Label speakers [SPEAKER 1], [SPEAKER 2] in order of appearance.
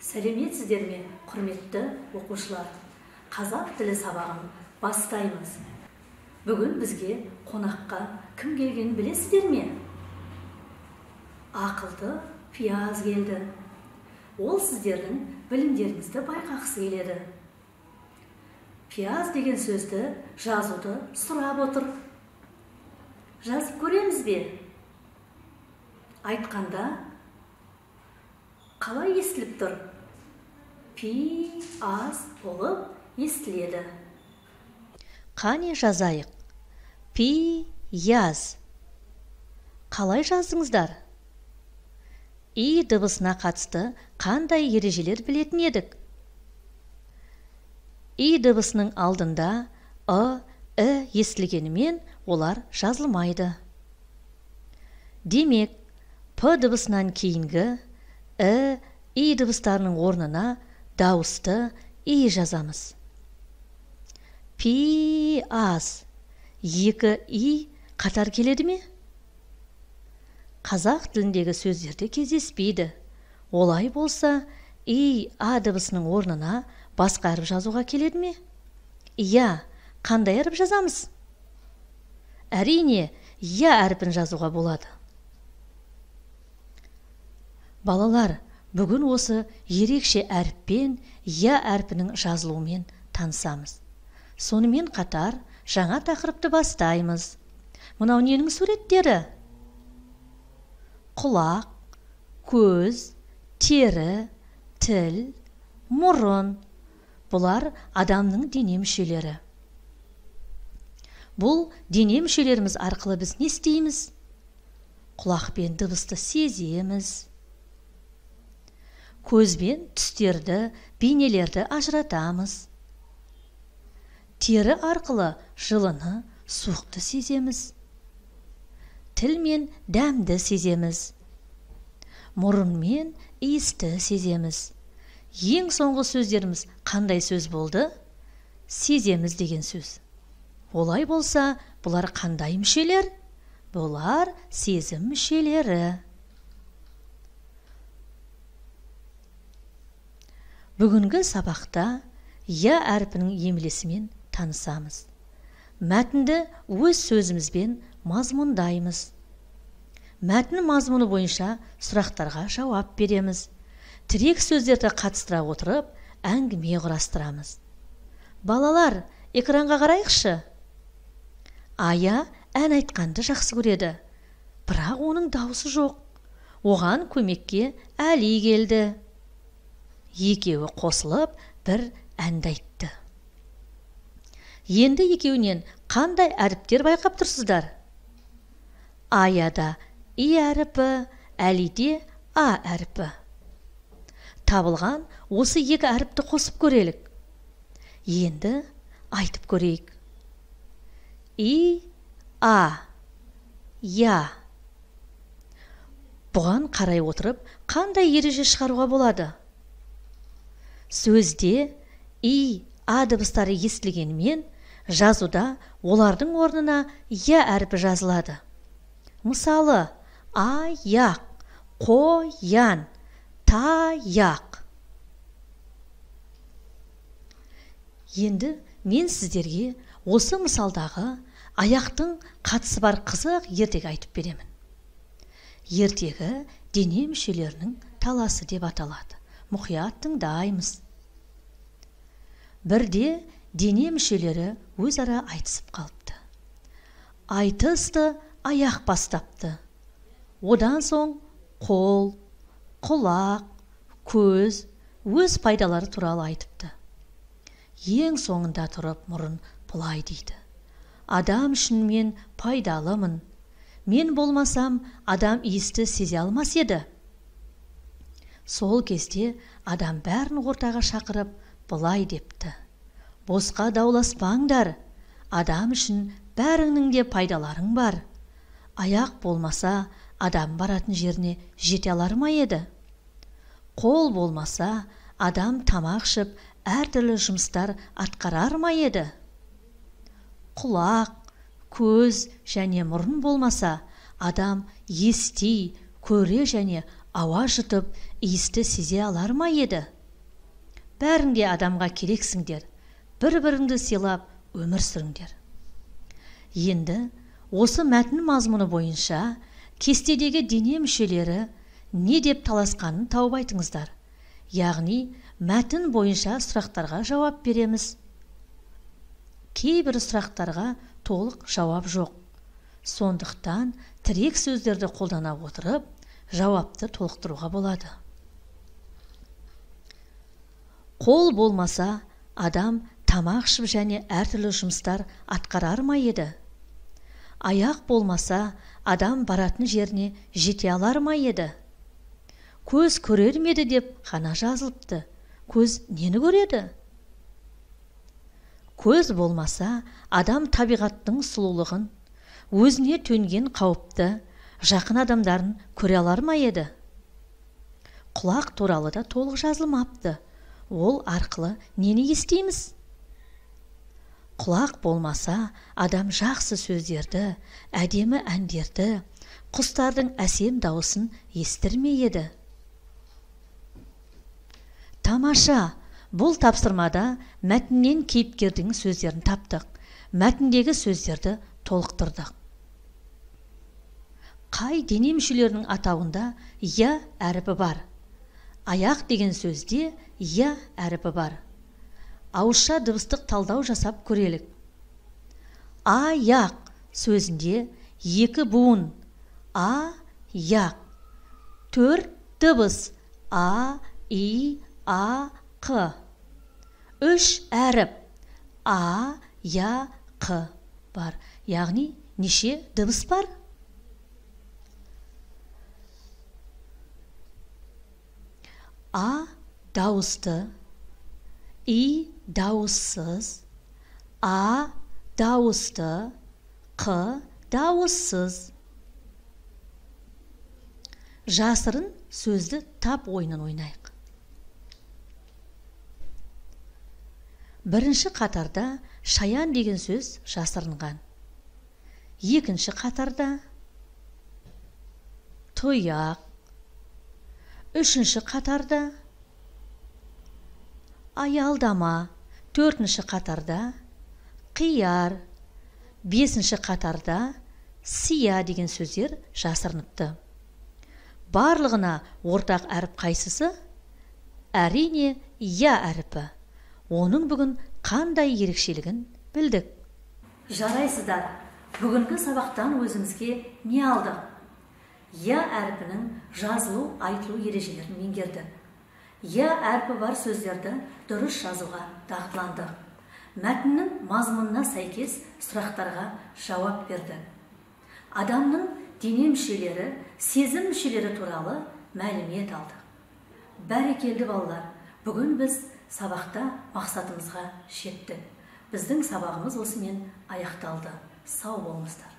[SPEAKER 1] Сәлеметсіздер ме, құрметті оқушылар? Қазақ тілі сабағын бастаймыз. Бүгін бізге қонаққа кім келгенін білесіздер ме? Ақылды Пияз келді. Ол сіздердің білімдеріңізді байқағысы келеді. Пияз деген сөзді жазуды сұрап отыр. Жазып көреміз бе? Айтқанда қалай естіліп тұр? Пи-аз болып естіледі.
[SPEAKER 2] Қане жазайық. Пи-яз. Қалай жаздыңыздар? И дыбысына қатысты қандай ережелер білетін едік? И дыбысының алдында і естілгенімен олар жазылмайды. Демек, п дыбысынан кейінгі и дыбыстарының орнына дауысты и жазамыз. Пи-аз. Екі и қатар келеді ме? Қазақ тіліндегі сөздерде кездеспейді. Олай болса, а дыбысының орнына басқа әріп жазуға келеді ме? Я, қандай әріп жазамыз? Әрине, я әріпін жазуға болады. Балалар, бүгін осы ерекше әріппен я әрпінің жазылуымен танысамыз. Сонымен қатар жаңа тақырыпты бастаймыз. Мынау ненің суреттері? Құлақ, көз, тері, тіл, мұрын. Бұлар адамның дене мүшелері. Бұл дене мүшелеріміз арқылы біз не істейміз? Құлақпен дыбысты сеземіз. Көзбен түстерді, бейнелерді ажыратамыз. Тері арқылы жылыны, суықты сеземіз. Тілмен дәмді сеземіз. Мұрынмен иісті сеземіз. Ең соңғы сөздеріміз қандай сөз болды? Сеземіз деген сөз. Олай болса, бұлар қандай мүшелер? Бұлар сезім мүшелері. Бүгінгі сабақта я әрпінің емлесімен танысамыз. Мәтінді өз сөзімізбен мазмұндаймыз. Мәтін мазмұны бойынша сұрақтарға жауап береміз. Тірек сөздерді қатыстыра отырып, әңгіме құрастырамыз. Балалар, экранға қарайықшы. Ая ән айтқанды жақсы көреді. Бірақ оның дауысы жоқ. Оған көмекке Әли келді. Екеуі қосылып бір әнді айтты. Енді екеуінен қандай әріптер байқап тұрсыздар? Аяда и әріпі, Әлиде а әріпі. Табылған осы екі әріпті қосып көрелік. Енді айтып көрейік. И, а, я. Бұған қарай отырып, қандай ереже шығаруға болады? Сөзде и, а дыбыстары естілгенімен, жазуда олардың орнына я әріпі жазылады. Мысалы, аяқ, қоян, таяқ. Енді мен сіздерге осы мысалдағы аяқтың қатысы бар қызық ертегі айтып беремін. Ертегі дене мүшелерінің таласы деп аталады. Мұқият тыңдаймыз. Бірде дене мүшелері өзара айтысып қалыпты. Айтысты аяқ бастапты. Одан соң қол, құлақ, көз өз пайдалары туралы айтыпты. Ең соңында тұрып мұрын бұлай дейді. Адам үшін мен пайдалымын. Мен болмасам, адам иісті сезе алмас еді. Сол кезде адам бәрін ортаға шақырып бұлай депті. Босқа дауласпаңдар. Адам үшін бәріңнің де пайдаларың бар. Аяқ болмаса, адам баратын жеріне жете алар ма еді? Қол болмаса, адам тамақ ішіп, әртүрлі жұмыстар атқарар ма еді? Құлақ, көз және мұрын болмаса, адам ести, көре және ауа жұтып, иісті сезе алар ма еді? бәрің де адамға керексіңдер, бір-біріңді сыйлап өмір сүріңдер. Енді осы мәтін мазмұны бойынша кестедегі дене мүшелері не деп таласқанын тауып айтыңыздар. Яғни, мәтін бойынша сұрақтарға жауап береміз. Кейбір сұрақтарға толық жауап жоқ. Сондықтан тірек сөздерді қолдана отырып, жауапты толықтыруға болады. Қол болмаса, адам тамақ ішіп және әртүрлі жұмыстар атқарар ма еді? Аяқ болмаса, адам баратын жеріне жете алар ма еді? Көз көрер ме еді деп ғана жазылыпты. Көз нені көреді? Көз болмаса, адам табиғаттың сұлулығын, өзіне төнген қауіпті, жақын адамдарын көре алар ма еді? Құлақ туралы да толық жазылмапты. Ол арқылы нені естиміз? Құлақ болмаса, адам жақсы сөздерді, әдемі әндерді, құстардың әсем дауысын естір ме еді? Тамаша! Бұл тапсырмада мәтіннен кейіпкердің сөздерін таптық. Мәтіндегі сөздерді толықтырдық. Қай дене мүшелерінің атауында я әріпі бар? Аяқ деген сөзде я әріпі бар. Ауызша дыбыстық талдау жасап көрелік. Аяқ сөзінде екі буын. А-яқ. 4 дыбыс. А, И, А, Қ. 3 әріп. А, Я, Қ бар. Яғни, неше дыбыс бар? А дауысты, И дауыссыз, А дауысты, Қ дауыссыз. Жасырын сөзді тап ойынын ойнайық. Бірінші қатарда шаян деген сөз жасырынған. Екінші қатарда тұяқ. Үшінші қатарда аялдама. Төртінші қатарда қияр. Бесінші қатарда сия деген сөздер жасырыныпты. Барлығына ортақ әріп қайсысы? Әрине, я әріпі. Оның бүгін қандай ерекшелігін білдік.
[SPEAKER 1] Жарайсыздар, бүгінгі сабақтан өзімізге не алдық? Я әрпінің жазылу, айтылу ережелерін меңгерді. Я әрпі бар сөздерді дұрыс жазуға дағдыландық. Мәтіннің мазмұнына сәйкес сұрақтарға жауап берді. Адамның дене мүшелері, сезім мүшелері туралы мәлімет алдық. Бәрекелді балалар, бүгін біз сабақта мақсатымызға жеттік. Біздің сабағымыз осымен аяқталды. Сау болыңыздар.